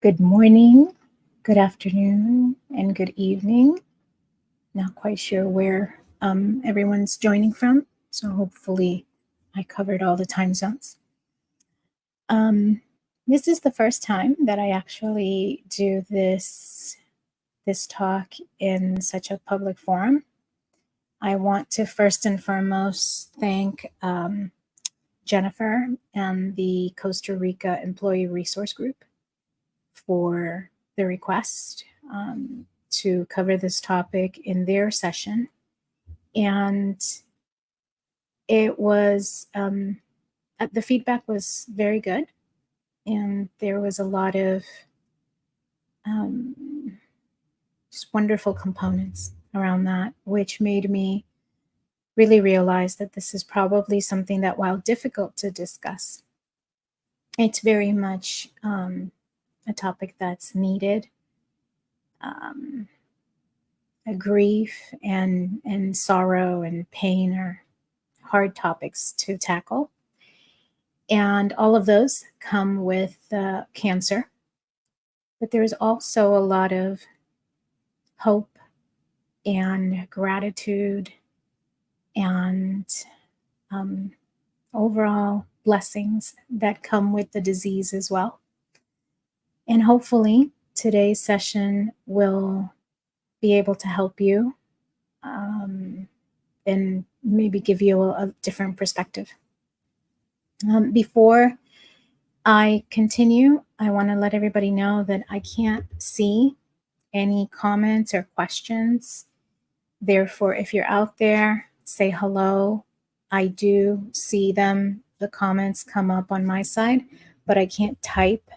Good morning, good afternoon, and good evening. Not quite sure where everyone's joining from, so hopefully I covered all the time zones. Um, this is the first time that I actually do this talk in such a public forum. I want to first and foremost thank Jennifer and the Costa Rica Employee Resource Group for the request to cover this topic in their session. And it was, the feedback was very good. And there was a lot of um, just wonderful components around that, which made me really realize that this is probably something that, while difficult to discuss, it's very much a topic that's needed. Um, Grief and sorrow and pain are hard topics to tackle, and all of those come with cancer. But there's also a lot of hope and gratitude and um, overall blessings that come with the disease as well. And hopefully, today's session will be able to help you and maybe give you a different perspective. Before I continue, I want to let everybody know that I can't see any comments or questions. Therefore, if you're out there, say hello. I do see them, the comments come up on my side, but I can't type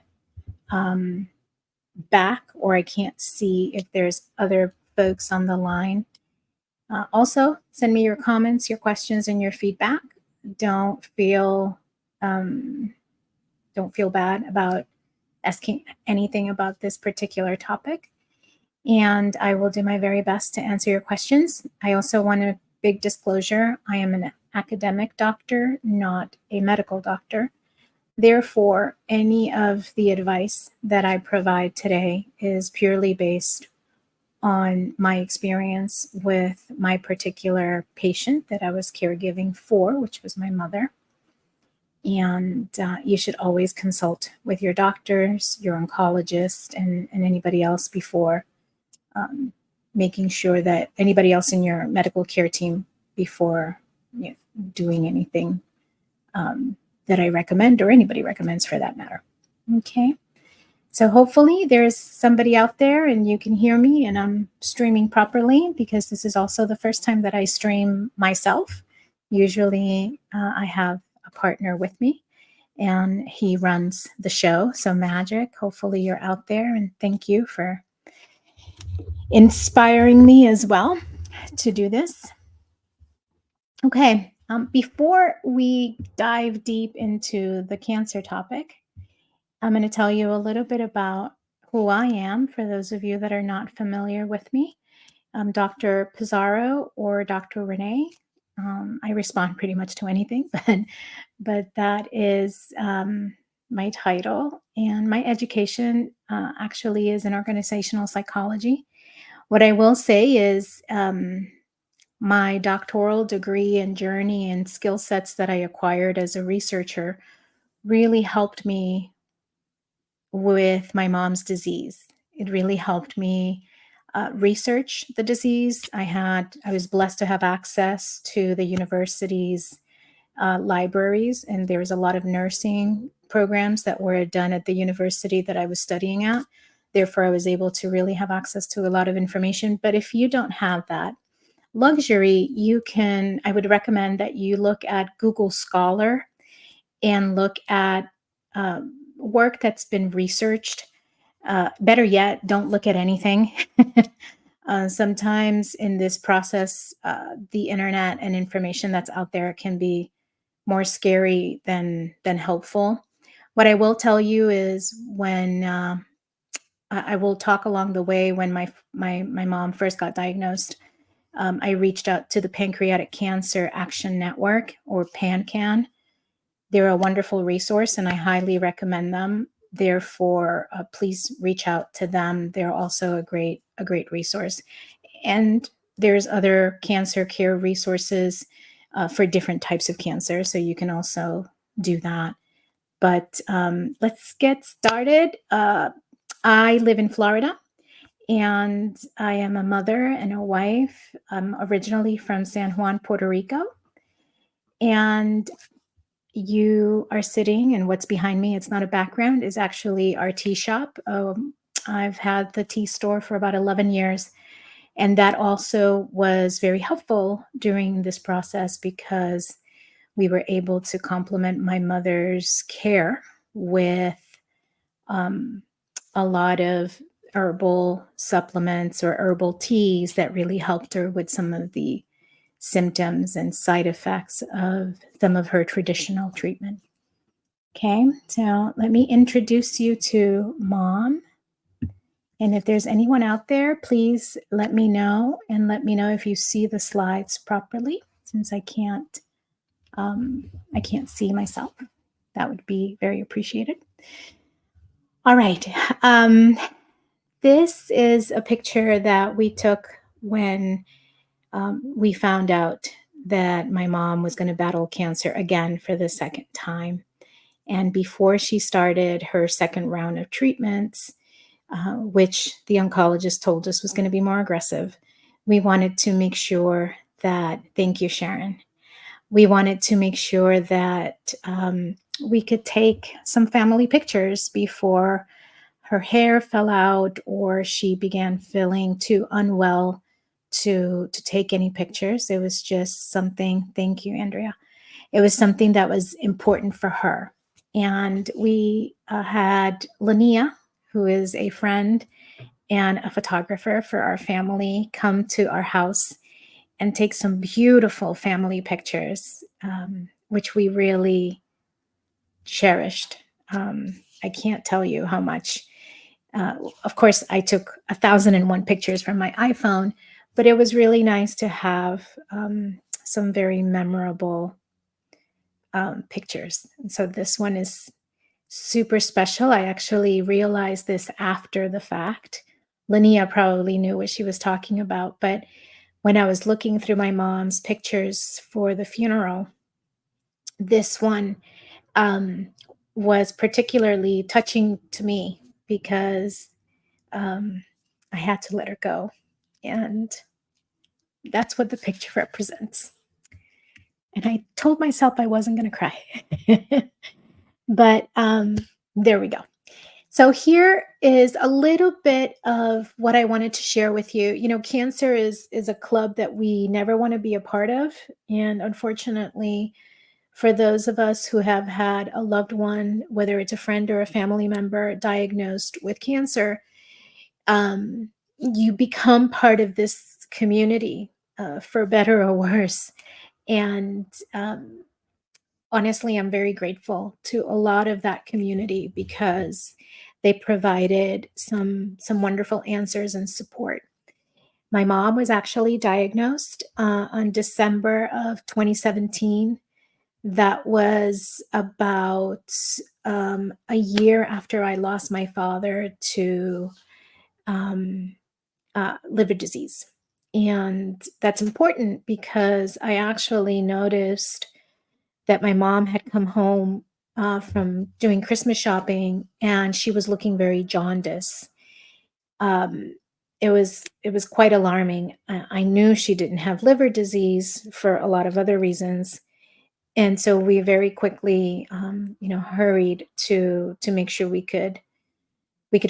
back, or I can't see if there's other folks on the line. Also, send me your comments, your questions, and your feedback. Don't feel don't feel bad about asking anything about this particular topic, and I will do my very best to answer your questions. I also want a big disclosure. I am an academic doctor, not a medical doctor. Therefore, any of the advice that I provide today is purely based on my experience with my particular patient that I was caregiving for, which was my mother. And you should always consult with your doctors, your oncologist, and anybody else before making sure that anybody else in your medical care team before doing anything that I recommend, or anybody recommends for that matter. Okay. So hopefully there's somebody out there and you can hear me and I'm streaming properly, because this is also the first time that I stream myself. Usually I have a partner with me and he runs the show. So Magic, hopefully you're out there, and thank you for inspiring me as well to do this. Okay, before we dive deep into the cancer topic, I'm going to tell you a little bit about who I am for those of you that are not familiar with me. I'm Dr. Pizarro or Dr. Renee. I respond pretty much to anything, but that is my title. And my education actually is in organizational psychology. What I will say is my doctoral degree and journey and skill sets that I acquired as a researcher really helped me with my mom's disease. It really helped me research the disease. I was blessed to have access to the university's libraries, and there was a lot of nursing programs that were done at the university that I was studying at. Therefore, I was able to really have access to a lot of information. But if you don't have that luxury, I would recommend that you look at Google Scholar and look at work that's been researched. Better yet, don't look at anything. Sometimes in this process, the internet and information that's out there can be more scary than helpful. What I will tell you is when I will talk along the way when my mom first got diagnosed. I reached out to the Pancreatic Cancer Action Network, or PanCan. They're a wonderful resource, and I highly recommend them. therefore, please reach out to them. They're also a great resource. And there's other cancer care resources for different types of cancer, so you can also do that. But let's get started. I live in Florida, and I am a mother and a wife. I'm originally from San Juan, Puerto Rico, and you are sitting, and what's behind me, it's not a background, is actually our tea shop. I've had the tea store for about 11 years. And that also was very helpful during this process because we were able to complement my mother's care with um, a lot of herbal supplements or herbal teas that really helped her with some of the symptoms and side effects of some of her traditional treatment. Okay, so let me introduce you to Mom. And if there's anyone out there, please let me know, and let me know if you see the slides properly, since I can't see myself. That would be very appreciated. All right. This is a picture that we took when we found out that my mom was going to battle cancer again for the second time. And before she started her second round of treatments, which the oncologist told us was going to be more aggressive, we wanted to make sure that, thank you, Sharon, we wanted to make sure that we could take some family pictures before her hair fell out or she began feeling too unwell to take any pictures. It was just something, thank you, Andrea. It was something that was important for her. And we had Lania, who is a friend and a photographer for our family, come to our house and take some beautiful family pictures, which we really cherished. I can't tell you how much. Of course, I took 1,001 pictures from my iPhone, but it was really nice to have some very memorable pictures. And so this one is super special. I actually realized this after the fact. Linnea probably knew what she was talking about, but when I was looking through my mom's pictures for the funeral, this one um, was particularly touching to me because I had to let her go. And that's what the picture represents. And I told myself I wasn't going to cry. But there we go. So here is a little bit of what I wanted to share with you. You know, cancer is a club that we never want to be a part of, and unfortunately, for those of us who have had a loved one, whether it's a friend or a family member diagnosed with cancer, you become part of this community, for better or worse. And honestly, I'm very grateful to a lot of that community because they provided some wonderful answers and support. My mom was actually diagnosed on December of 2017. That was about a year after I lost my father to um, liver disease. And that's important because I actually noticed that my mom had come home from doing Christmas shopping and she was looking very jaundiced. Um, it was quite alarming. I knew she didn't have liver disease for a lot of other reasons, and so we very quickly, hurried to make sure we could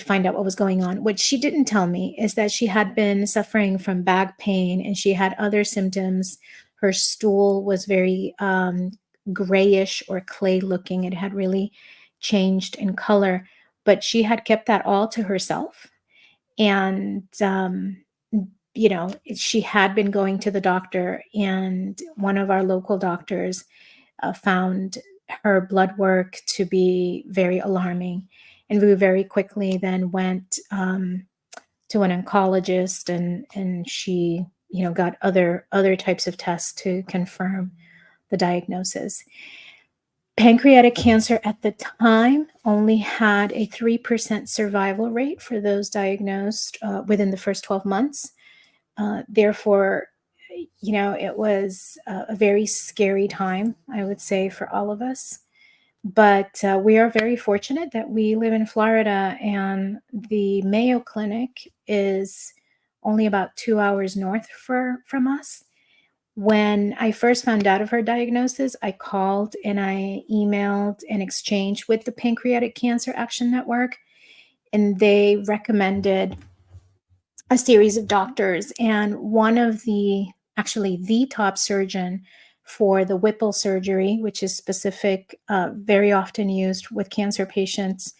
find out what was going on. What she didn't tell me is that she had been suffering from back pain and she had other symptoms. Her stool was very grayish or clay looking. It had really changed in color, but she had kept that all to herself. And, she had been going to the doctor, and one of our local doctors found her blood work to be very alarming. And we very quickly then went to an oncologist, and she, got other types of tests to confirm the diagnosis. Pancreatic cancer at the time only had a 3% survival rate for those diagnosed within the first 12 months. Therefore, it was a very scary time, I would say, for all of us. But we are very fortunate that we live in Florida, and the Mayo Clinic is only about 2 hours north from us. When I first found out of her diagnosis, I called and I emailed and exchanged with the Pancreatic Cancer Action Network, and they recommended a series of doctors. And one of actually the top surgeon for the Whipple surgery, which is specific, very often used with cancer patients,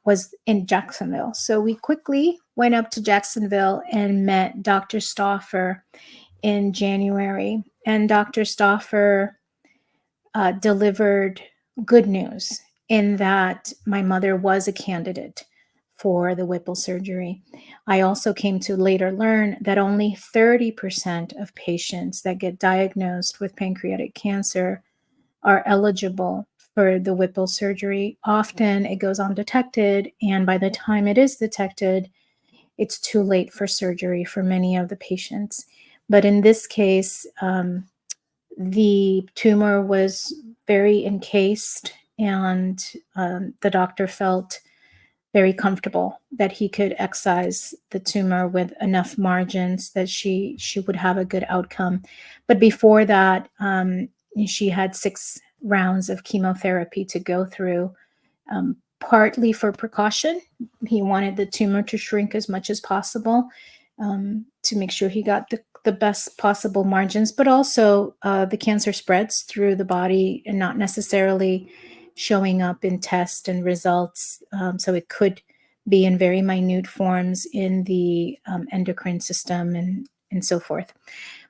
was in Jacksonville. So we quickly went up to Jacksonville and met Dr. Stauffer in January. And Dr. Stauffer delivered good news in that my mother was a candidate for the Whipple surgery. I also came to later learn that only 30% of patients that get diagnosed with pancreatic cancer are eligible for the Whipple surgery. Often it goes undetected, and by the time it is detected, it's too late for surgery for many of the patients. But in this case, the tumor was very encased, and the doctor felt very comfortable that he could excise the tumor with enough margins that she would have a good outcome. But before that, she had 6 rounds of chemotherapy to go through, partly for precaution. He wanted the tumor to shrink as much as possible, to make sure he got the best possible margins, but also the cancer spreads through the body and not necessarily showing up in test and results. So it could be in very minute forms in the endocrine system and so forth.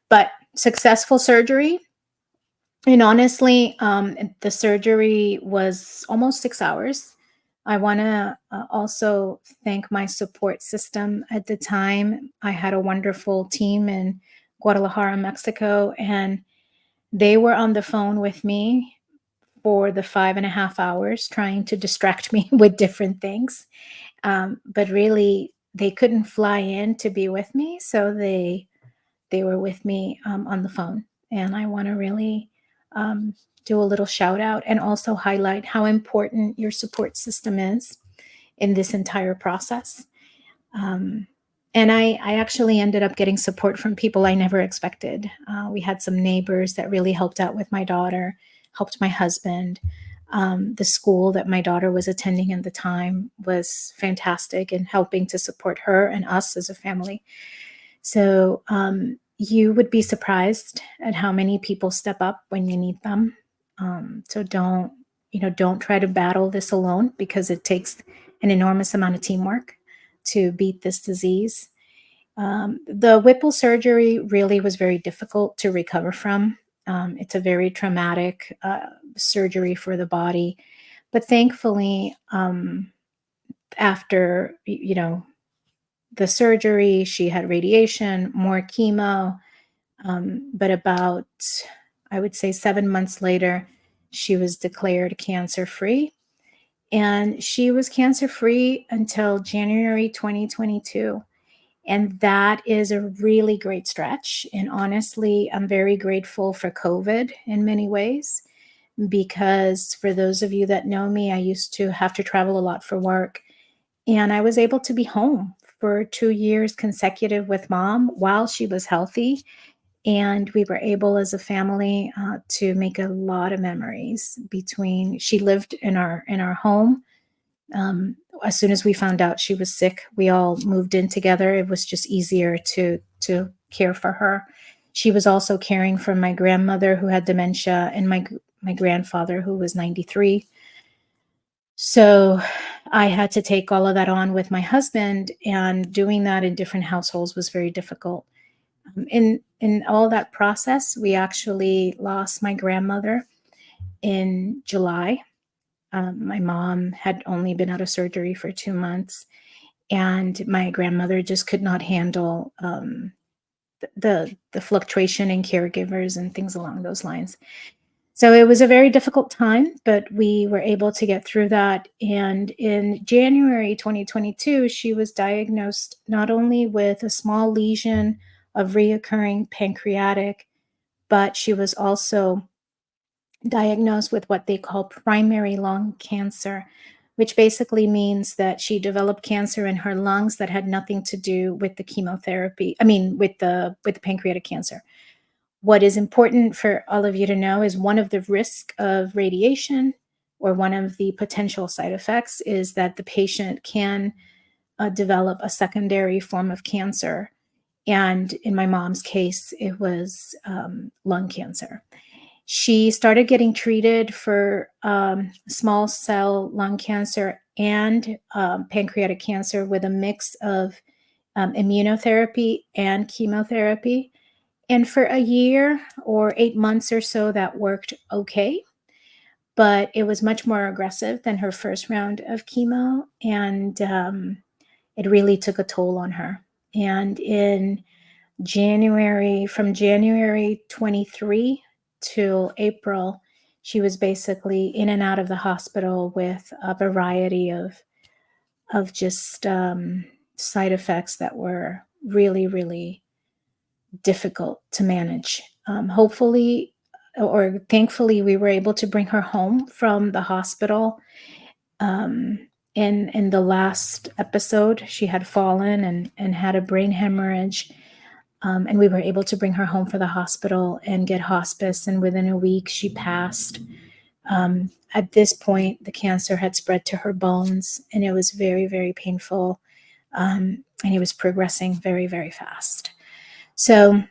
But successful surgery. And honestly, the surgery was almost 6 hours. I want to also thank my support system at the time. I had a wonderful team in Guadalajara, Mexico, and they were on the phone with me for the 5.5 hours trying to distract me with different things. But really, they couldn't fly in to be with me, so they were with me on the phone. And I want to really do a little shout out and also highlight how important your support system is in this entire process. Um, and I actually ended up getting support from people I never expected. We had some neighbors that really helped out with my daughter, helped my husband. The school that my daughter was attending at the time was fantastic in helping to support her and us as a family. So you would be surprised at how many people step up when you need them. So don't try to battle this alone, because it takes an enormous amount of teamwork to beat this disease. The Whipple surgery really was very difficult to recover from. It's a very traumatic surgery for the body, but thankfully, after the surgery, she had radiation, more chemo. But about, I would say, 7 months later, she was declared cancer free. And she was cancer free until January 2022. And that is a really great stretch. And honestly, I'm very grateful for COVID in many ways, because for those of you that know me, I used to have to travel a lot for work. And I was able to be home for 2 years consecutive with mom while she was healthy. And we were able as a family to make a lot of memories. She lived in our home. As soon as we found out she was sick, we all moved in together. It was just easier to care for her. She was also caring for my grandmother, who had dementia, and my grandfather, who was 93. So I had to take all of that on with my husband, and doing that in different households was very difficult. In all that process, we actually lost my grandmother in July. My mom had only been out of surgery for 2 months, and my grandmother just could not handle the fluctuation in caregivers and things along those lines. So it was a very difficult time, but we were able to get through that. And in January 2022, she was diagnosed not only with a small lesion of reoccurring pancreatic, but she was also diagnosed with what they call primary lung cancer, which basically means that she developed cancer in her lungs that had nothing to do with the chemotherapy. I mean, with the pancreatic cancer. What is important for all of you to know is one of the risks of radiation or one of the potential side effects is that the patient can develop a secondary form of cancer. And in my mom's case, it was lung cancer. She started getting treated for small cell lung cancer and pancreatic cancer with a mix of immunotherapy and chemotherapy. And for a year or 8 months or so, that worked okay. But it was much more aggressive than her first round of chemo. And it really took a toll on her. And in from January 23 till April, she was basically in and out of the hospital with a variety of just side effects that were really, really difficult to manage. Hopefully, or thankfully, we were able to bring her home from the hospital. Um, in the last episode, she had fallen and had a brain hemorrhage, and we were able to bring her home for the hospital and get hospice. And within a week, she passed. At this point, the cancer had spread to her bones, and it was very, very painful. And it was progressing very, very fast. So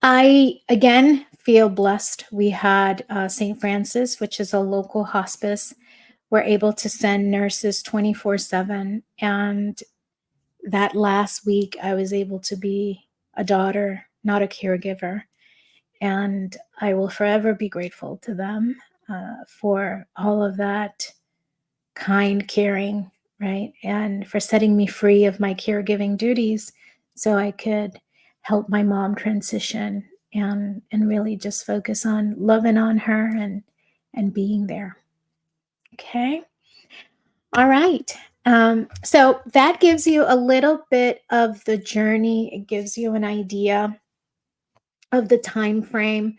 I, again, feel blessed. We had St. Francis, which is a local hospice. We're able to send nurses 24/7. And that last week, I was able to be a daughter, not a caregiver. And I will forever be grateful to them for all of that kind caring, right? And for setting me free of my caregiving duties so I could help my mom transition and really just focus on loving on her and being there. Okay. All right. So that gives you a little bit of the journey. It gives you an idea of the time frame.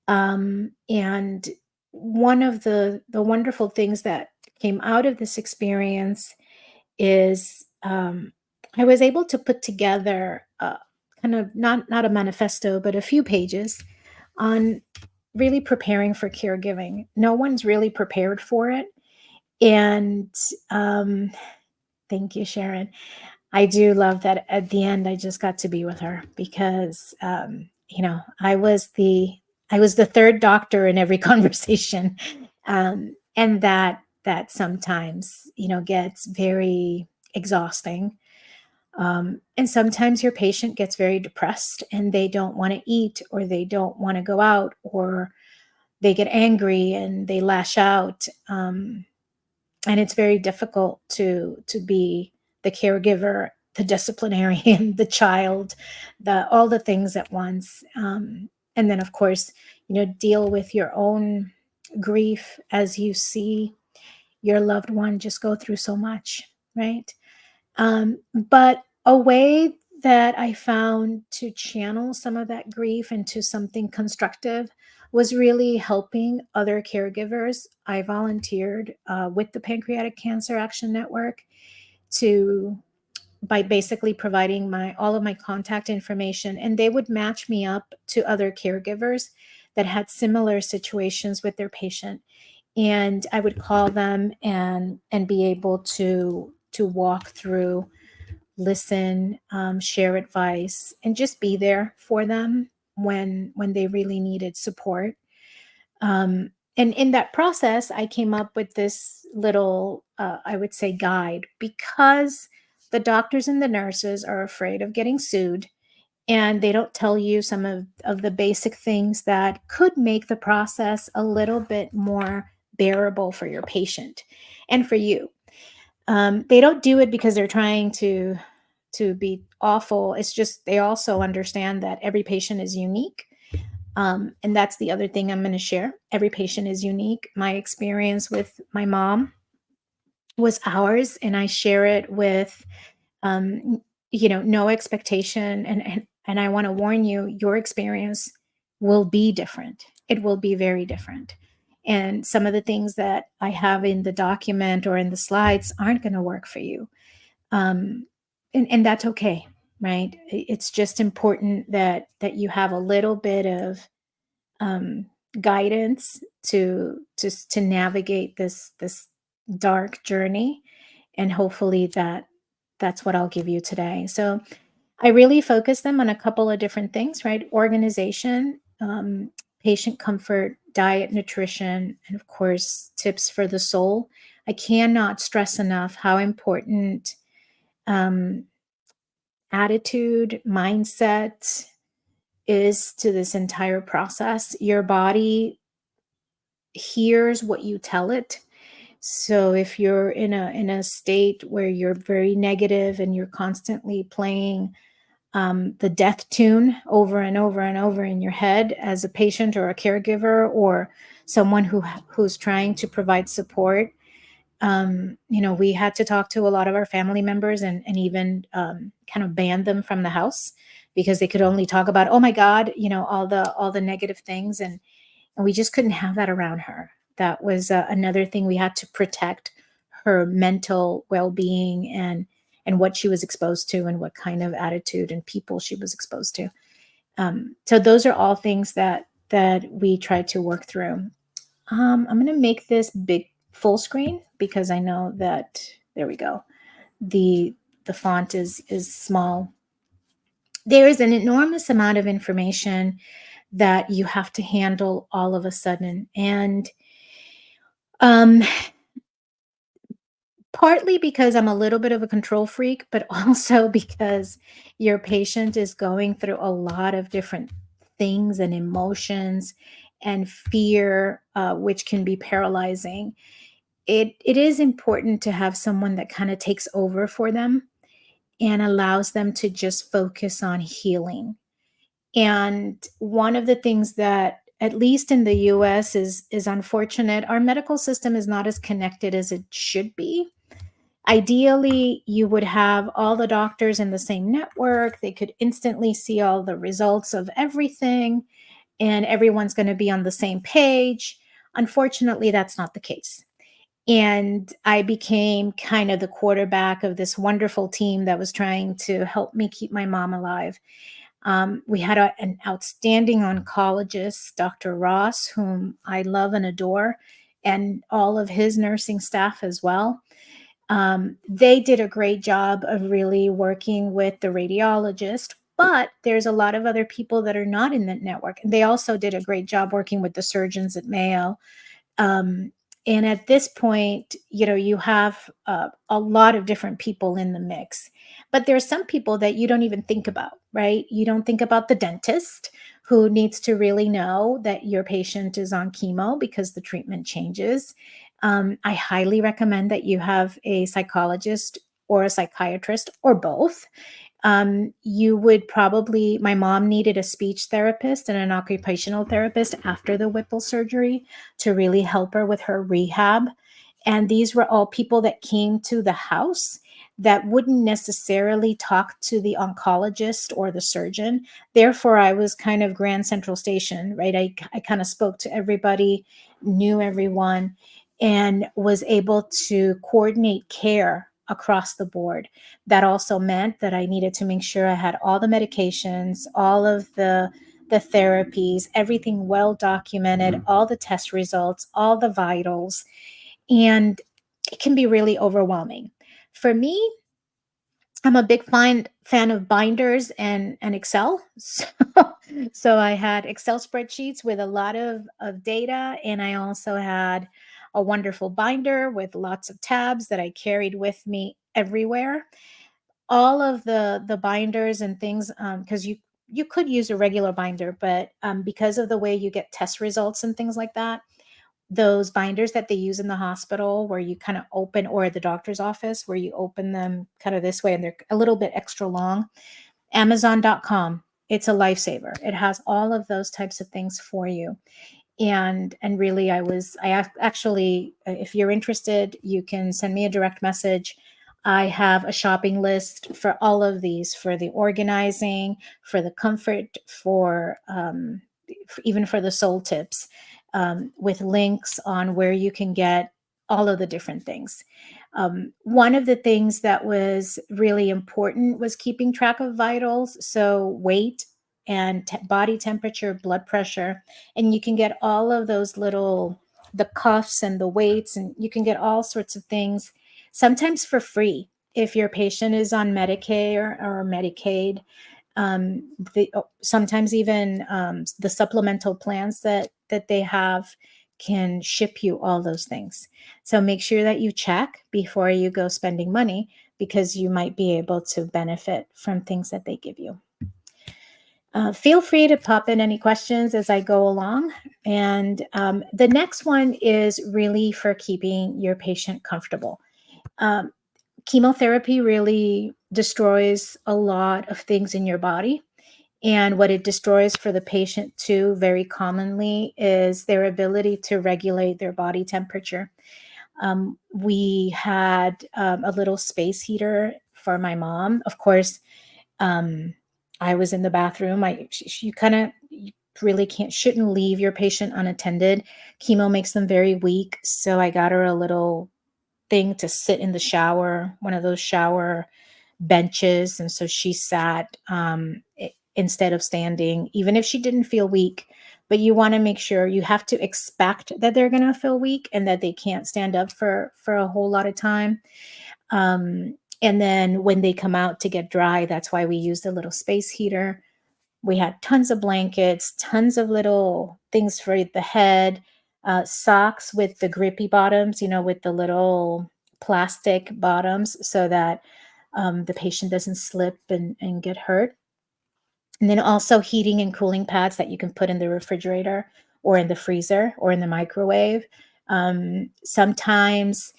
And one of the wonderful things that came out of this experience is I was able to put together kind of not a manifesto, but a few pages on really preparing for caregiving. No one's really prepared for it, and um, thank you, Sharon. I do love that at the end I just got to be with her because I was the third doctor in every conversation, and that sometimes gets very exhausting. And sometimes your patient gets very depressed and they don't want to eat or they don't want to go out or they get angry and they lash out. And it's very difficult to be the caregiver, the disciplinarian, the child, the all the things at once. And then of course, deal with your own grief as you see your loved one just go through so much, right? But a way that I found to channel some of that grief into something constructive was really helping other caregivers. I volunteered with the Pancreatic Cancer Action Network to by basically providing my all of my contact information, and they would match me up to other caregivers that had similar situations with their patient, and I would call them and be able to walk through, listen, share advice, and just be there for them when they really needed support. And in that process, I came up with this little, I would say, guide because the doctors and the nurses are afraid of getting sued, and they don't tell you some of the basic things that could make the process a little bit more bearable for your patient and for you. They don't do it because they're trying to be awful. It's just they also understand that every patient is unique. And that's the other thing I'm going to share. Every patient is unique. My experience with my mom was ours, and I share it with, um, no expectation. And I want to warn you, your experience will be different. It will be very different. And some of the things that I have in the document or in the slides aren't going to work for you. Um, and that's okay, right? It's just important that you have a little bit of um, guidance to navigate this dark journey, and hopefully that's what I'll give you today. So I really focus them on a couple of different things, right? Organization, patient comfort, diet, nutrition, and of course tips for the soul. I cannot stress enough how important um, attitude, mindset is to this entire process. Your body hears what you tell it. So if you're in a state where you're very negative and you're constantly playing the death tune over and over and over in your head as a patient or a caregiver or someone who's trying to provide support, we had to talk to a lot of our family members and even kind of ban them from the house because they could only talk about, oh my God, all the negative things, and we just couldn't have that around her. That was another thing. We had to protect her mental well-being and what she was exposed to and what kind of attitude and people she was exposed to. So those are all things that we tried to work through. I'm going to make this big full screen because I know that there we go. The font is small. There is an enormous amount of information that you have to handle all of a sudden, and um, partly because I'm a little bit of a control freak, but also because your patient is going through a lot of different things and emotions and fear, which can be paralyzing. It is important to have someone that kind of takes over for them and allows them to just focus on healing. And one of the things that, at least in the US, is unfortunate, our medical system is not as connected as it should be. Ideally, you would have all the doctors in the same network. They could instantly see all the results of everything, and everyone's going to be on the same page. Unfortunately, that's not the case. And I became kind of the quarterback of this wonderful team that was trying to help me keep my mom alive. We had an outstanding oncologist, Dr. Ross, whom I love and adore, and all of his nursing staff as well. They did a great job of really working with the radiologist, but there's a lot of other people that are not in that network. And they also did a great job working with the surgeons at Mayo. Um, and at this point, you have a lot of different people in the mix. But there are some people that you don't even think about, right? You don't think about the dentist who needs to really know that your patient is on chemo because the treatment changes. I highly recommend that you have a psychologist or a psychiatrist or both. You would probably, my mom needed a speech therapist and an occupational therapist after the Whipple surgery to really help her with her rehab. And these were all people that came to the house that wouldn't necessarily talk to the oncologist or the surgeon. Therefore, I was kind of Grand Central Station, right? I kind of spoke to everybody, knew everyone, and was able to coordinate care across the board. That also meant that I needed to make sure I had all the medications, all of the therapies, everything well documented, all the test results, all the vitals, and it can be really overwhelming. For me, I'm a big fan of binders and Excel. So I had Excel spreadsheets with a lot of data, and I also had a wonderful binder with lots of tabs that I carried with me everywhere. All of the binders and things, because you could use a regular binder, but because of the way you get test results and things like that, those binders that they use in the hospital where you kind of open, or the doctor's office where you open them kind of this way and they're a little bit extra long. Amazon.com. it's a lifesaver. It has all of those types of things for you. And really, actually, if you're interested, you can send me a direct message. I have a shopping list for all of these, for the organizing, for the comfort, even for the soul tips, with links on where you can get all of the different things. One of the things that was really important was keeping track of vitals, so weight and body temperature, blood pressure, and you can get all of those the cuffs and the weights, and you can get all sorts of things, sometimes for free if your patient is on Medicaid or Medicaid. Sometimes even the supplemental plans that they have can ship you all those things. So make sure that you check before you go spending money, because you might be able to benefit from things that they give you. Feel free to pop in any questions as I go along. And the next one is really for keeping your patient comfortable. Um, Chemotherapy really destroys a lot of things in your body. And what it destroys for the patient too, very commonly, is their ability to regulate their body temperature. We had a little space heater for my mom. Of course, um, I was in the bathroom. You kind of really shouldn't leave your patient unattended. Chemo makes them very weak. So I got her a little thing to sit in the shower, one of those shower benches. And so she sat instead of standing, even if she didn't feel weak. But you want to make sure, you have to expect that they're going to feel weak and that they can't stand up for a whole lot of time. And then when they come out to get dry, that's why we use the little space heater. We had tons of blankets, tons of little things for the head, socks with the grippy bottoms, with the little plastic bottoms, so that the patient doesn't slip and get hurt. And then also heating and cooling pads that you can put in the refrigerator or in the freezer or in the microwave. Sometimes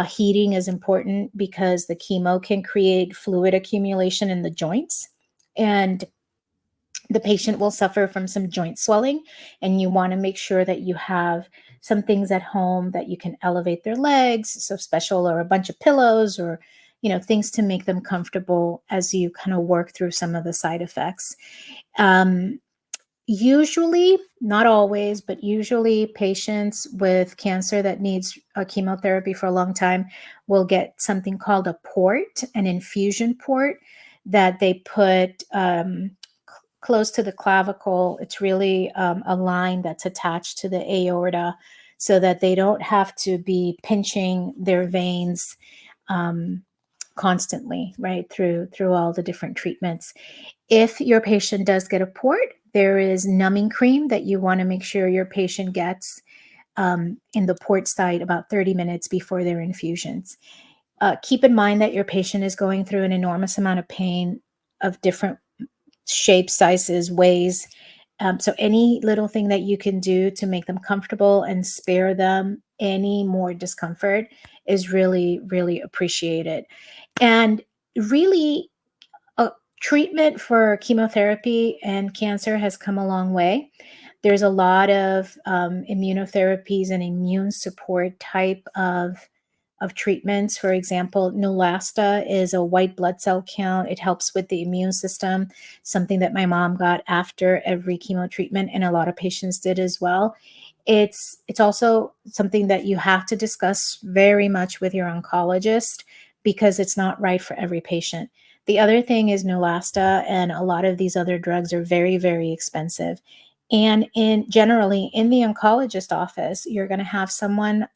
heating is important because the chemo can create fluid accumulation in the joints, and the patient will suffer from some joint swelling. And you want to make sure that you have some things at home that you can elevate their legs, so special, or a bunch of pillows, or things to make them comfortable as you kind of work through some of the side effects. Usually, not always, but usually patients with cancer that needs a chemotherapy for a long time will get something called a port, an infusion port that they put close to the clavicle. It's really a line that's attached to the aorta, so that they don't have to be pinching their veins constantly, right, through all the different treatments. If your patient does get a port, there is numbing cream that you want to make sure your patient gets in the port site about 30 minutes before their infusions. Keep in mind that your patient is going through an enormous amount of pain of different shapes, sizes, ways. So any little thing that you can do to make them comfortable and spare them any more discomfort is really, really appreciated. And really, treatment for chemotherapy and cancer has come a long way. There's a lot of immunotherapies and immune support type of treatments. For example, Neulasta is a white blood cell count. It helps with the immune system, something that my mom got after every chemo treatment, and a lot of patients did as well. It's also something that you have to discuss very much with your oncologist, because it's not right for every patient. The other thing is Neulasta and a lot of these other drugs are very, very expensive. And generally in the oncologist office, you're going to have someone,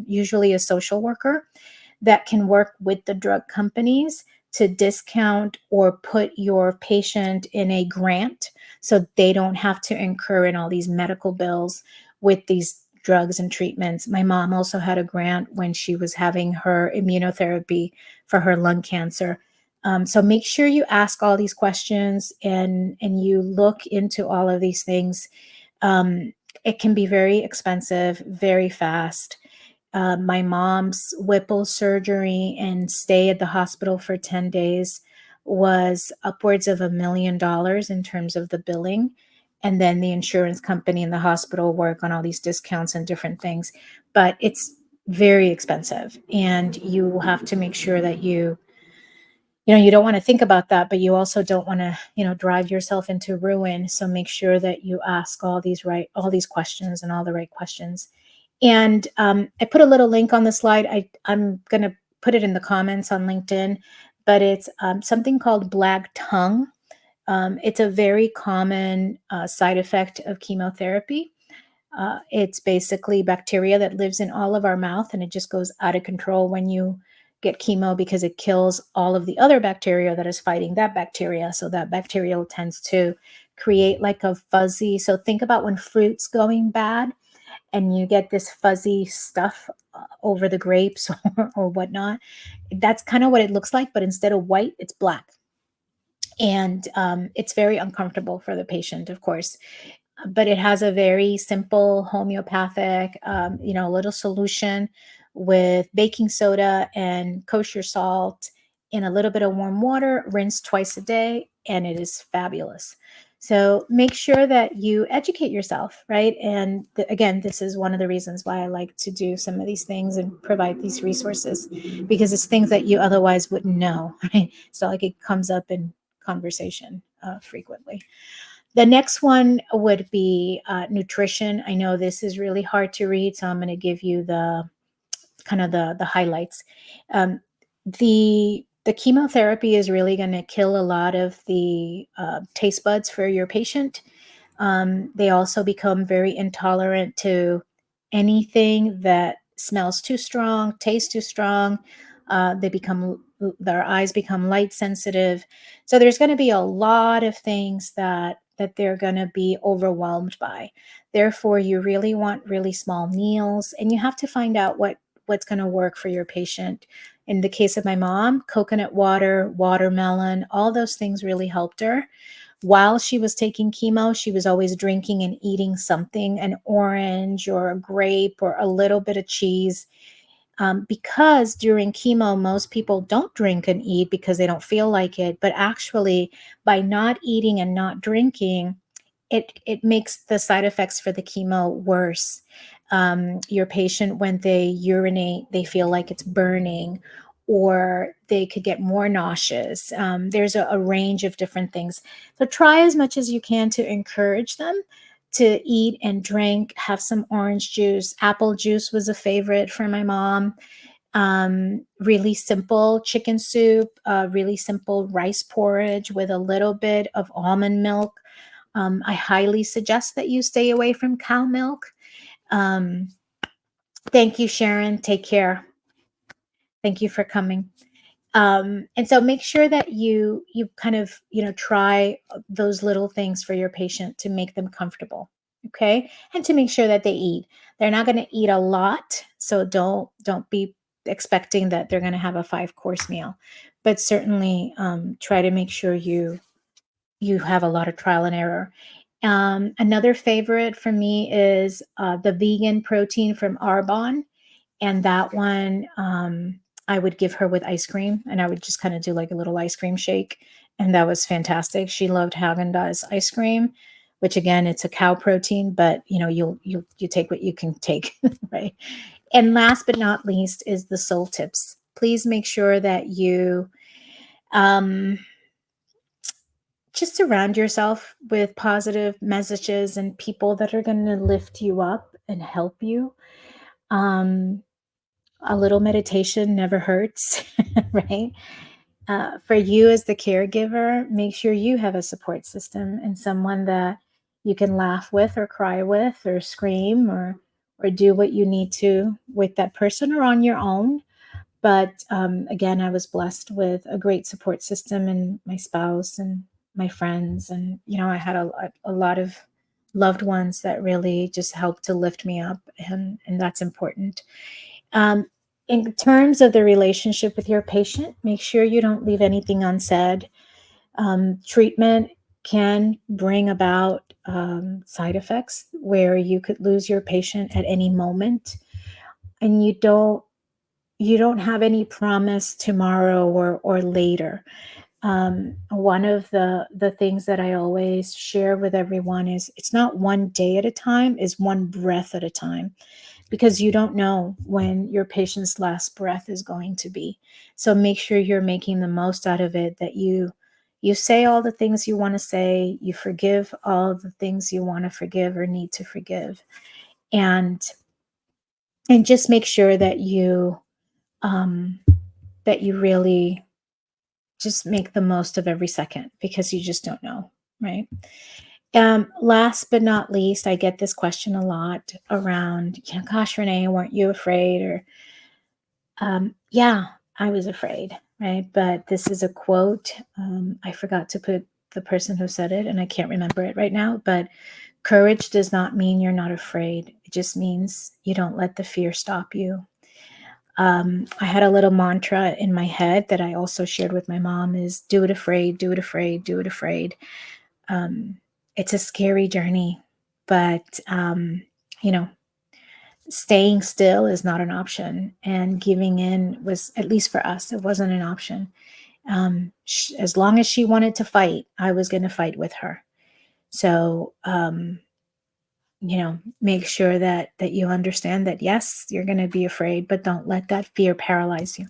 usually a social worker, that can work with the drug companies to discount or put your patient in a grant, so they don't have to incur in all these medical bills with these drugs and treatments. My mom also had a grant when she was having her immunotherapy for her lung cancer. So make sure you ask all these questions and you look into all of these things. It can be very expensive, very fast. My mom's Whipple surgery and stay at the hospital for 10 days was upwards of $1 million in terms of the billing. And then the insurance company and the hospital work on all these discounts and different things. But it's very expensive. And you have to make sure that you don't want to think about that, but you also don't want to, drive yourself into ruin. So make sure that you ask all these questions and all the right questions. And I put a little link on the slide. I'm going to put it in the comments on LinkedIn, but it's something called black tongue. It's a very common side effect of chemotherapy. It's basically bacteria that lives in all of our mouth, and it just goes out of control when you get chemo because it kills all of the other bacteria that is fighting that bacteria. So that bacteria tends to create like a fuzzy. So think about when fruit's going bad and you get this fuzzy stuff over the grapes or whatnot. That's kind of what it looks like, but instead of white, it's black. And it's very uncomfortable for the patient, of course, but it has a very simple homeopathic, little solution with baking soda and kosher salt in a little bit of warm water, rinse twice a day, and it is fabulous. So make sure that you educate yourself, right? And again, this is one of the reasons why I like to do some of these things and provide these resources because it's things that you otherwise wouldn't know, right? So like it comes up in conversation frequently. The next one would be nutrition. I know this is really hard to read, so I'm going to give you the kind of the highlights. Um, the chemotherapy is really going to kill a lot of the taste buds for your patient. They also become very intolerant to anything that smells too strong, tastes too strong. Their eyes become light sensitive. So there's going to be a lot of things that they're going to be overwhelmed by. Therefore, you really want really small meals, and you have to find out what's going to work for your patient. In the case of my mom, coconut water, watermelon, all those things really helped her. While she was taking chemo, she was always drinking and eating something, an orange or a grape or a little bit of cheese. Because during chemo, most people don't drink and eat because they don't feel like it. But actually, by not eating and not drinking, it makes the side effects for the chemo worse. Your patient, when they urinate, they feel like it's burning, or they could get more nauseous. There's a range of different things. So try as much as you can to encourage them to eat and drink, have some orange juice. Apple juice was a favorite for my mom. Really simple chicken soup, really simple rice porridge with a little bit of almond milk. I highly suggest that you stay away from cow milk. Um, Thank you, Sharon. Take care. Thank you for coming. And so make sure that you kind of try those little things for your patient to make them comfortable, okay, and to make sure that they eat. They're not going to eat a lot, so don't be expecting that they're going to have a 5-course meal, but certainly try to make sure you have a lot of trial and error. Another favorite for me is the vegan protein from Arbonne. And that one, I would give her with ice cream, and I would just kind of do like a little ice cream shake. And that was fantastic. She loved Haagen-Dazs ice cream, which again, it's a cow protein, but you take what you can take, right? And last but not least is the soul tips. Please make sure that you um, just surround yourself with positive messages and people that are going to lift you up and help you. Um, a little meditation never hurts, right? For you as the caregiver, make sure you have a support system and someone that you can laugh with or cry with or scream or do what you need to with that person or on your own. But again, I was blessed with a great support system and my spouse and my friends. And, I had a lot of loved ones that really just helped to lift me up. And that's important. Um, in terms of the relationship with your patient, make sure you don't leave anything unsaid. Treatment can bring about side effects where you could lose your patient at any moment, and you don't have any promise tomorrow or later. One of the things that I always share with everyone is it's not one day at a time, is one breath at a time, because you don't know when your patient's last breath is going to be. So make sure you're making the most out of it, that you say all the things you want to say, you forgive all the things you want to forgive or need to forgive. And just make sure um that you really just make the most of every second, because you just don't know, right? Last but not least, I get this question a lot around, gosh, Renee, weren't you afraid? Or, yeah, I was afraid, right? But this is a quote. I forgot to put the person who said it, and I can't remember it right now. But courage does not mean you're not afraid. It just means you don't let the fear stop you. I had a little mantra in my head that I also shared with my mom is do it afraid, do it afraid, do it afraid. Um, it's a scary journey, but you know, staying still is not an option, and giving in was, at least for us, it wasn't an option. As long as she wanted to fight, I was going to fight with her. So, make sure that you understand that yes, you're going to be afraid, but don't let that fear paralyze you.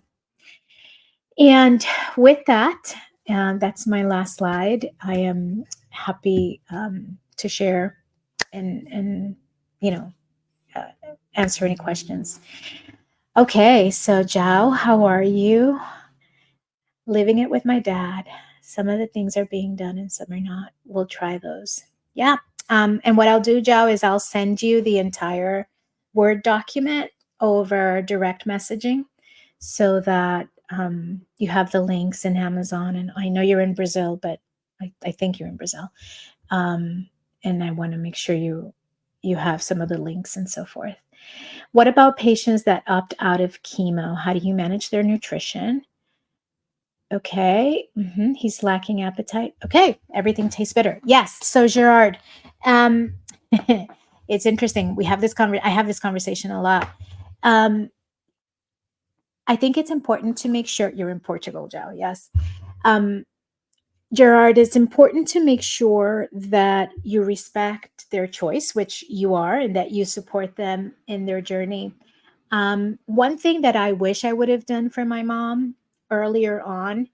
And with that, that's my last slide. I am happy to share and you know uh, answer any questions. Okay, so Zhao, how are you? Living it with my dad. Some of the things are being done and some are not. We'll try those. Yeah. And what I'll do, Zhao, is I'll send you the entire Word document over direct messaging, so that you have the links in Amazon. And I know you're in Brazil, but I think you're in Brazil. And I want to make sure you have some of the links and so forth. What about patients that opt out of chemo? How do you manage their nutrition? Okay. He's lacking appetite. Okay. Everything tastes bitter. Yes. So Gerard, um, it's interesting. I have this conversation a lot. Um, I think it's important to make sure you're in Portugal, Joe. Yes. Um, Gerard, it's important to make sure that you respect their choice, which you are, and that you support them in their journey. One thing that I wish I would have done for my mom earlier on,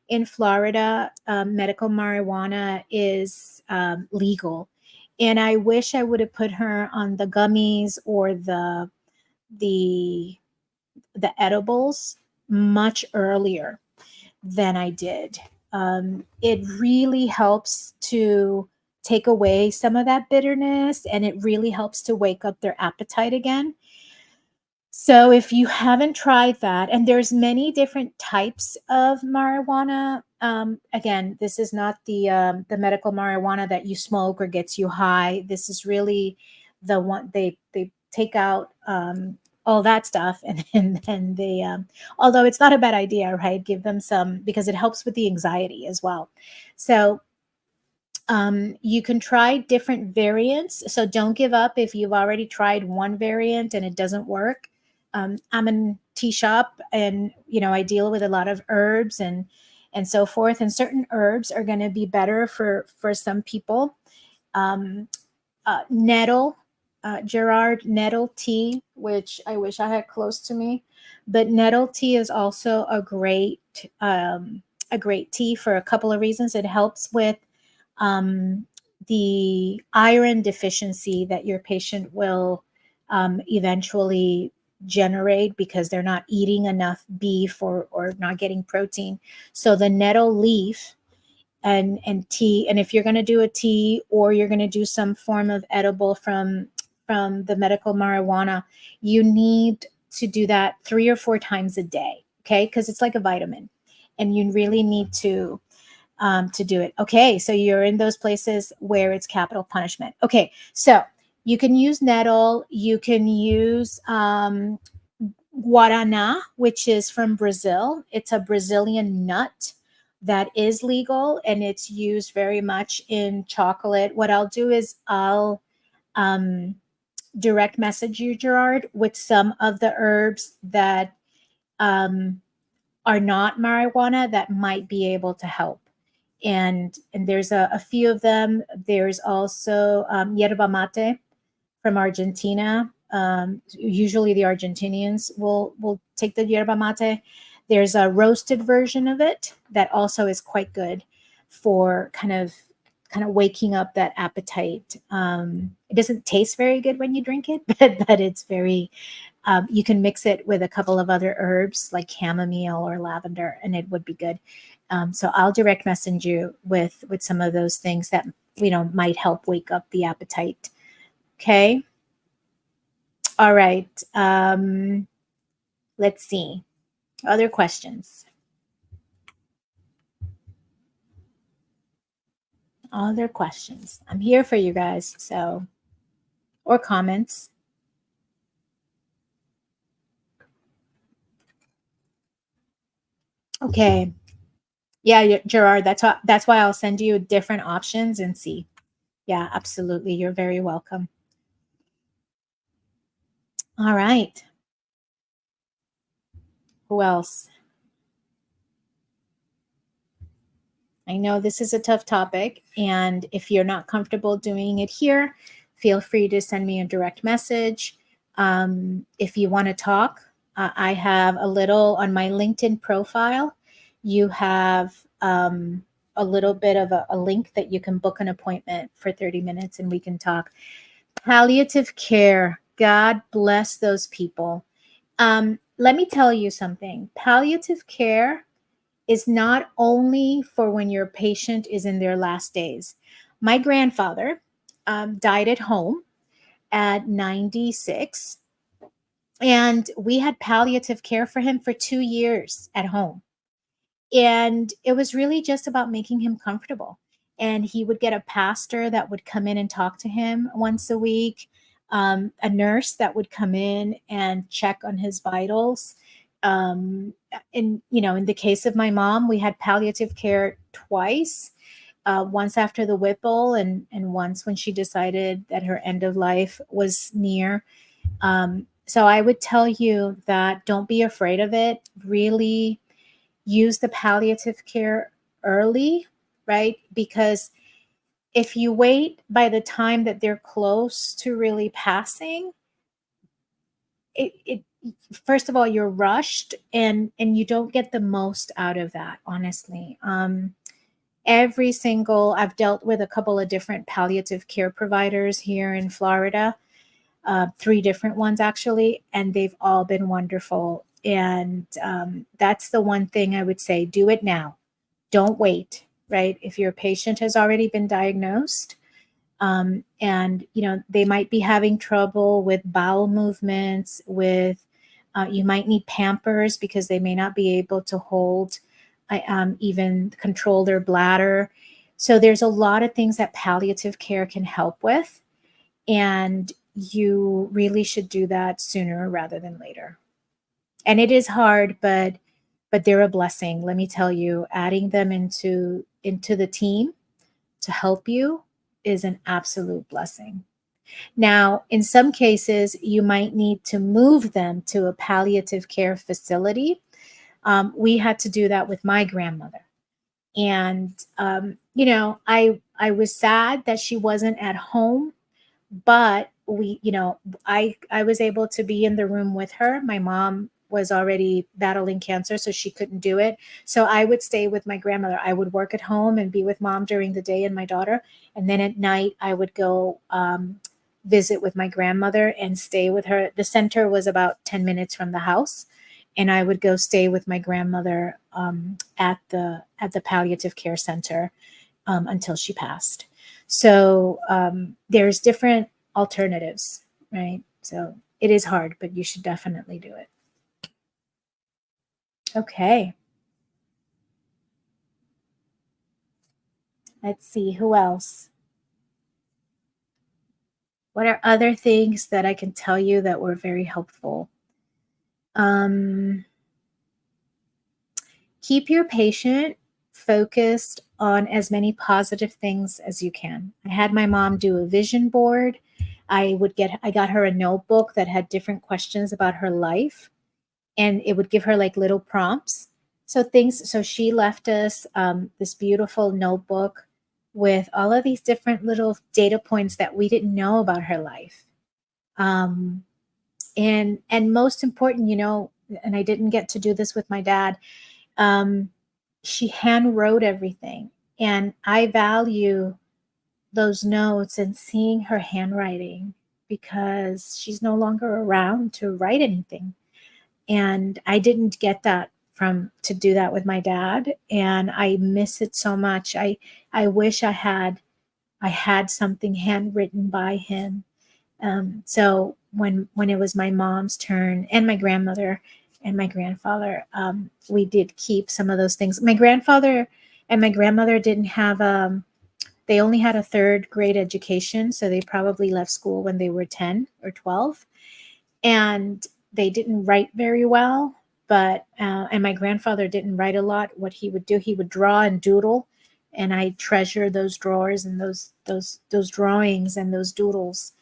in Florida, medical marijuana is legal. And I wish I would have put her on the gummies or the the edibles much earlier than I did. It really helps to take away some of that bitterness, and it really helps to wake up their appetite again. So if you haven't tried that, and there's many different types of marijuana. Again, this is not the medical marijuana that you smoke or gets you high. This is really the one they take out all that stuff, and then they although it's not a bad idea, right? Give them some, because it helps with the anxiety as well. So you can try different variants. So don't give up if you've already tried one variant and it doesn't work. I'm in tea shop, and I deal with a lot of herbs and so forth. And certain herbs are going to be better for some people. Um, nettle, Gerard, nettle tea, which I wish I had close to me, but nettle tea is also a great tea for a couple of reasons. It helps with um, the iron deficiency that your patient will eventually generate because they're not eating enough beef or not getting protein. So the nettle leaf and tea, and if you're going to do a tea or you're going to do some form of edible from the medical marijuana, you need to do that 3 or 4 times a day, okay? Because it's like a vitamin, and you really need to do it. Okay, so you're in those places where it's capital punishment. Okay, so you can use nettle, you can use guarana, which is from Brazil. It's a Brazilian nut that is legal, and it's used very much in chocolate. What I'll do is I'll um, direct message you, Gerard, with some of the herbs that um, are not marijuana that might be able to help. And there's a few of them. There's also yerba mate from Argentina. Usually the Argentinians will take the yerba mate. There's a roasted version of it that also is quite good for kind of waking up that appetite. It doesn't taste very good when you drink it, but it's very. You can mix it with a couple of other herbs like chamomile or lavender, and it would be good. So I'll direct message you with some of those things that might help wake up the appetite. Okay. All right. Let's see. Other questions. Other questions. I'm here for you guys. So, or comments. Okay. Yeah, Gerard. That's why I'll send you different options and see. Yeah, absolutely. You're very welcome. All right. Who else? I know this is a tough topic, and if you're not comfortable doing it here, feel free to send me a direct message. If you want to talk, I have a little on my LinkedIn profile. You have a little bit of a link that you can book an appointment for 30 minutes and we can talk. Palliative care. God bless those people. Let me tell you something. Palliative care is not only for when your patient is in their last days. My grandfather died at home at 96, and we had palliative care for him for 2 years at home. And it was really just about making him comfortable. And he would get a pastor that would come in and talk to him once a week, a nurse that would come in and check on his vitals. In the case of my mom, we had palliative care twice. Once after the Whipple, and once when she decided that her end of life was near. So I would tell you that don't be afraid of it. Really use the palliative care early, right? Because if you wait by the time that they're close to really passing, it first of all, you're rushed, and you don't get the most out of that, honestly. I've dealt with a couple of different palliative care providers here in Florida, three different ones actually, and they've all been wonderful. And that's the one thing I would say: do it now. Don't wait. Right? If your patient has already been diagnosed, and they might be having trouble with bowel movements, with you might need Pampers because they may not be able to hold, even control their bladder. So there's a lot of things that palliative care can help with, and you really should do that sooner rather than later. And it is hard, but they're a blessing. Let me tell you, adding them into the team to help you is an absolute blessing. Now, in some cases, you might need to move them to a palliative care facility. We had to do that with my grandmother. And I was sad that she wasn't at home, but I was able to be in the room with her. My mom was already battling cancer, so she couldn't do it. So I would stay with my grandmother. I would work at home and be with mom during the day and my daughter, and then at night I would go visit with my grandmother and stay with her. The center was about 10 minutes from the house, and I would go stay with my grandmother at the palliative care center until she passed. So there's different alternatives, right? So it is hard, but you should definitely do it. Okay. Let's see, who else? What are other things that I can tell you that were very helpful? Um, Keep your patient focused on as many positive things as you can. I had my mom do a vision board. I got her a notebook that had different questions about her life, and it would give her like little prompts. So she left us this beautiful notebook with all of these different little data points that we didn't know about her life. Um, and most important, and I didn't get to do this with my dad. Um, she hand wrote everything, and I value those notes and seeing her handwriting because she's no longer around to write anything. And I didn't get that from to do that with my dad, and I miss it so much. I wish I had something handwritten by him. So when it was my mom's turn and my grandmother and my grandfather, we did keep some of those things. My grandfather and my grandmother didn't have they only had a third grade education, so they probably left school when they were 10 or 12, and they didn't write very well. But and my grandfather didn't write a lot. What he would do, he would draw and doodle, and I treasure those drawers and those drawings and those doodles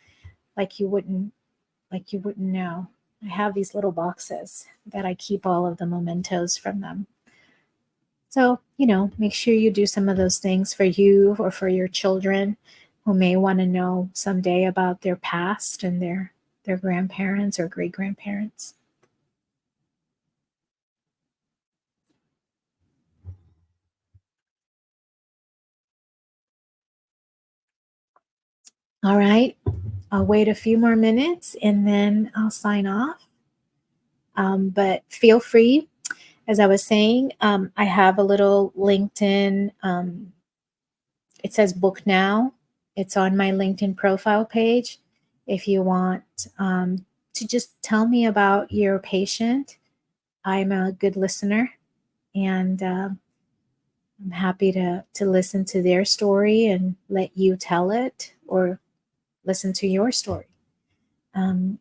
like you wouldn't know. I have these little boxes that I keep all of the mementos from them. So, make sure you do some of those things for you or for your children who may want to know someday about their past and their grandparents or great grandparents. All right. I'll wait a few more minutes and then I'll sign off. But feel free, as I was saying, I have a little LinkedIn. It says book now. It's on my LinkedIn profile page. If you want to just tell me about your patient, I'm a good listener, and I'm happy to listen to their story and let you tell it or listen to your story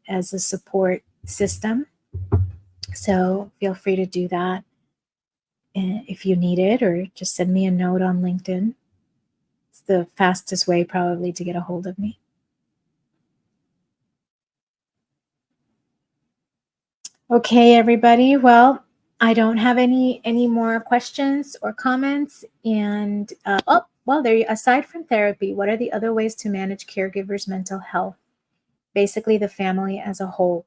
as a support system. So feel free to do that if you need it, or just send me a note on LinkedIn. It's the fastest way probably to get a hold of me. Okay, everybody. Well, I don't have any more questions or comments. And oh, well, there. Aside from therapy, what are the other ways to manage caregivers' mental health? Basically, the family as a whole.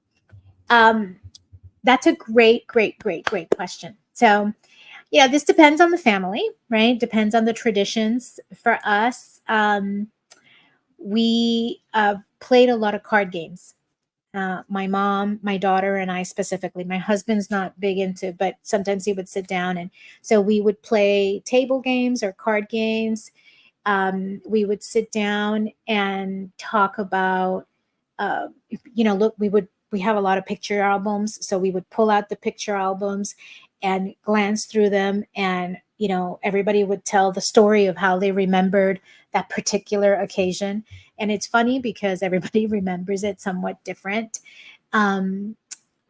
Um, that's a great, great, great, great question. So, yeah, this depends on the family, right? Depends on the traditions. For us, we played a lot of card games. My mom, my daughter, and I specifically. My husband's not big into, but sometimes he would sit down, and so we would play table games or card games. We would sit down and talk about, uh, look, we have a lot of picture albums, so we would pull out the picture albums and glance through them, and everybody would tell the story of how they remembered that particular occasion. And it's funny because everybody remembers it somewhat different. um,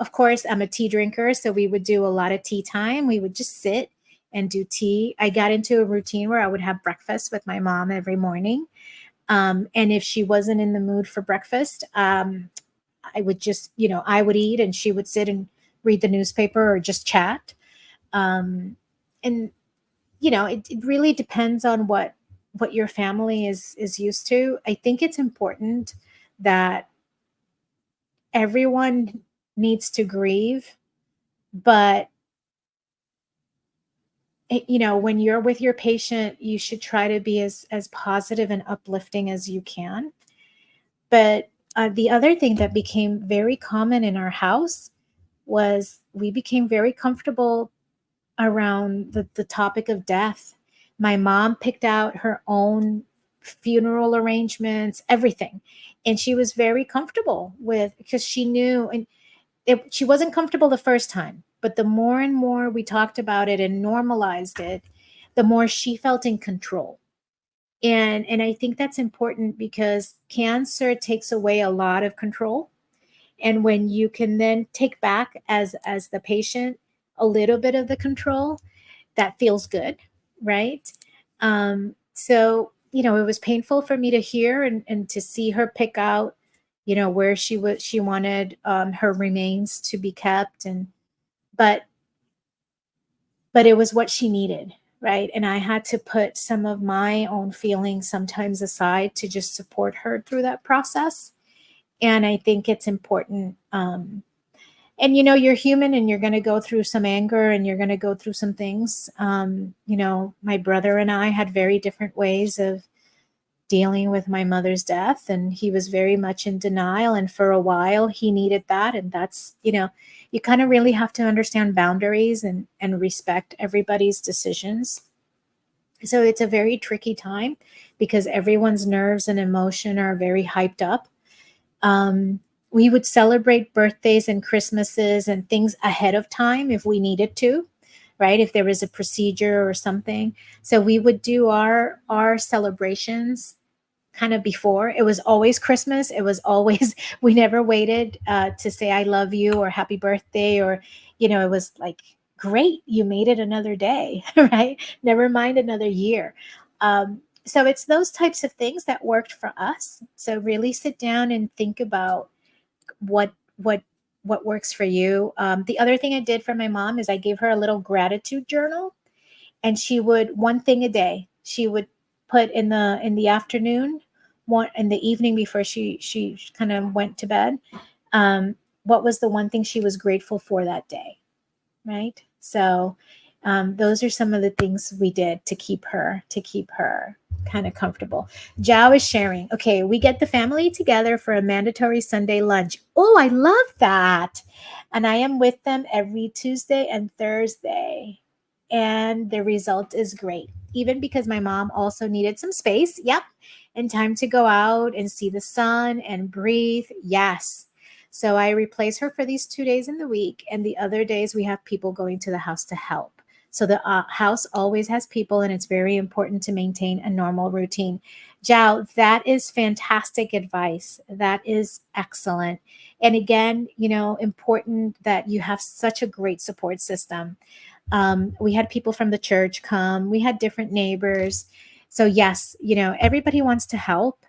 of course, I'm a tea drinker, so we would do a lot of tea time. We would just sit and do tea. I got into a routine where I would have breakfast with my mom every morning. And if she wasn't in the mood for breakfast, I would just, I would eat and she would sit and read the newspaper or just chat. And it really depends on what your family is used to. I think it's important that everyone needs to grieve, but when you're with your patient, you should try to be as positive and uplifting as you can. But the other thing that became very common in our house was we became very comfortable around the topic of death. My mom picked out her own funeral arrangements, everything, and she was very comfortable with, because she knew. And she wasn't comfortable the first time, but the more and more we talked about it and normalized it, the more she felt in control. And I think that's important because cancer takes away a lot of control. And when you can then take back as the patient a little bit of the control, that feels good, right? So it was painful for me to hear and to see her pick out, where she wanted her remains to be kept. And but but it was what she needed, right? And I had to put some of my own feelings sometimes aside to just support her through that process. And I think it's important. And you're human, and you're going to go through some anger, and you're going to go through some things. My brother and I had very different ways of dealing with my mother's death, and he was very much in denial, and for a while he needed that. And that's, you kind of really have to understand boundaries and respect everybody's decisions. So it's a very tricky time because everyone's nerves and emotion are very hyped up. We would celebrate birthdays and Christmases and things ahead of time if we needed to, right? If there was a procedure or something. So we would do our celebrations kind of before. It was always Christmas. It was always, we never waited to say I love you or happy birthday, or it was like, great, you made it another day. Right? Never mind another year. So it's those types of things that worked for us. So really sit down and think about what what what works for you. The other thing I did for my mom is I gave her a little gratitude journal, and she would, one thing a day, she would put in the afternoon, one in the evening before she kind of went to bed. What was the one thing she was grateful for that day, right? So those are some of the things we did to keep her kind of comfortable. Zhao is sharing. Okay, we get the family together for a mandatory Sunday lunch. Oh, I love that. And I am with them every Tuesday and Thursday. And the result is great. Even because my mom also needed some space. Yep. And time to go out and see the sun and breathe. Yes. So I replace her for these 2 days in the week. And the other days we have people going to the house to help. So the house always has people, and it's very important to maintain a normal routine. Zhao, that is fantastic advice. That is excellent. And again, important that you have such a great support system. We had people from the church come. We had different neighbors. So yes, everybody wants to help,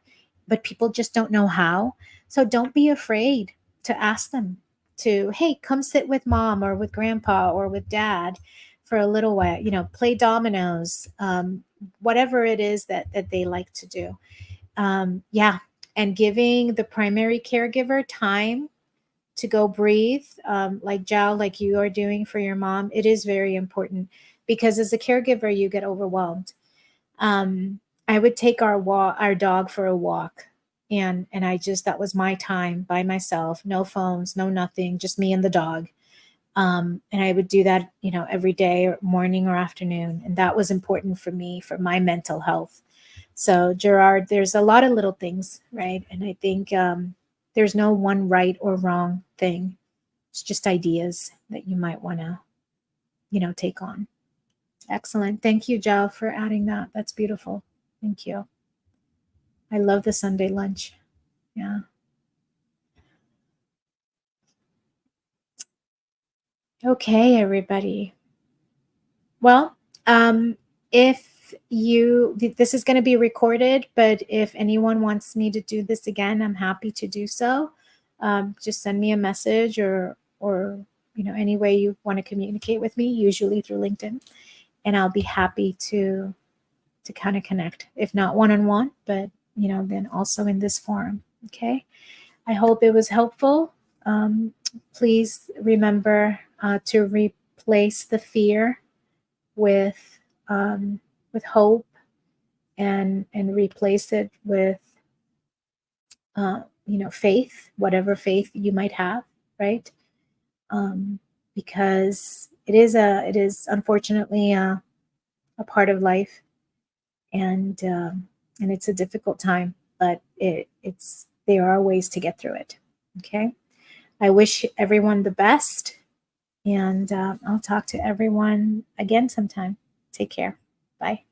but people just don't know how. So don't be afraid to ask them to, hey, come sit with mom or with grandpa or with dad for a little while, play dominoes, whatever it is that they like to do. Yeah. And giving the primary caregiver time to go breathe, like Zhao, like you are doing for your mom, it is very important, because as a caregiver, you get overwhelmed. I would take our dog for a walk, and that was my time by myself, no phones, no nothing, just me and the dog. And I would do that, every day, or morning or afternoon. And that was important for me, for my mental health. So Gerard, there's a lot of little things, right? And I think there's no one right or wrong thing. It's just ideas that you might want to, take on. Excellent. Thank you, Jill, for adding that. That's beautiful. Thank you. I love the Sunday lunch. Yeah. Okay, everybody. Well, if this is going to be recorded, but if anyone wants me to do this again, I'm happy to do so. Just send me a message, or any way you want to communicate with me, usually through LinkedIn, and I'll be happy to kind of connect, if not one-on-one, but then also in this forum. Okay. I hope it was helpful. Please remember to replace the fear with hope, and replace it with faith, whatever faith you might have, right? Because it is unfortunately a part of life, and it's a difficult time, but there are ways to get through it. Okay. I wish everyone the best, and I'll talk to everyone again sometime. Take care. Bye.